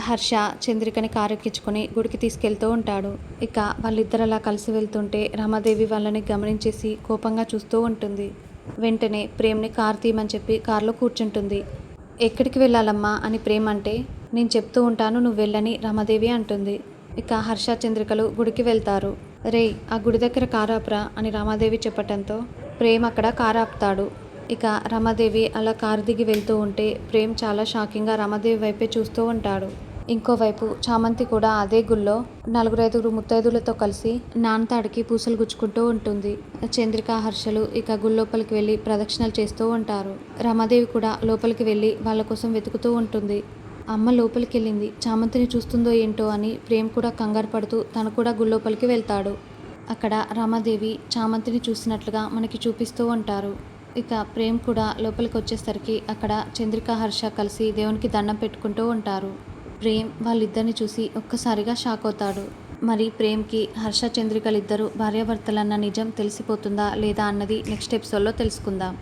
హర్ష చంద్రికని కారెక్కించుకొని గుడికి తీసుకెళ్తూ ఉంటాడు. ఇక వాళ్ళిద్దరు అలా కలిసి వెళ్తుంటే రమాదేవి వాళ్ళని గమనించేసి కోపంగా చూస్తూ ఉంటుంది. వెంటనే ప్రేమ్ని కారు తీయమని చెప్పి కారులో కూర్చుంటుంది. ఎక్కడికి వెళ్ళాలమ్మా అని ప్రేమ్ అంటే, నేను చెప్తూ ఉంటాను నువ్వు వెళ్ళని రమాదేవి అంటుంది. ఇక హర్ష చంద్రికలు గుడికి వెళ్తారు. రేయ్ ఆ గుడి దగ్గర కారు ఆపురా అని రమాదేవి చెప్పటంతో ప్రేమ్ అక్కడ కారు ఆపుతాడు. ఇక రమాదేవి అలా కారు దిగి వెళ్తూ ఉంటే ప్రేమ్ చాలా షాకింగ్గా రమాదేవి వైపే చూస్తూ ఉంటాడు. ఇంకోవైపు చామంతి కూడా అదే గుళ్ళో 4-5 ముత్తైదులతో కలిసి నాన్నతాడికి పూసలు గుచ్చుకుంటూ ఉంటుంది. చంద్రిక హర్షలు ఇక గుళ్ళోపలికి వెళ్ళి ప్రదక్షిణలు చేస్తూ ఉంటారు. రమాదేవి కూడా లోపలికి వెళ్ళి వాళ్ళ కోసం వెతుకుతూ ఉంటుంది. అమ్మ లోపలికి వెళ్ళింది, చామంతిని చూస్తుందో ఏంటో అని ప్రేమ్ కూడా కంగారు పడుతూ తను కూడా గుళ్ళోపలికి వెళ్తాడు. అక్కడ రమాదేవి చామంతిని చూసినట్లుగా మనకి చూపిస్తూ ఉంటారు. ఇక ప్రేమ్ కూడా లోపలికి వచ్చేసరికి అక్కడ చంద్రిక హర్ష కలిసి దేవునికి దండం పెట్టుకుంటూ ఉంటారు. ప్రేమ్ వాళ్ళిద్దరిని చూసి ఒక్కసారిగా షాక్ అవుతాడు. మరి ప్రేమ్కి హర్ష చంద్రికలిద్దరూ భార్యాభర్తలన్న నిజం తెలిసిపోతుందా లేదా అన్నది నెక్స్ట్ ఎపిసోడ్లో తెలుసుకుందాం.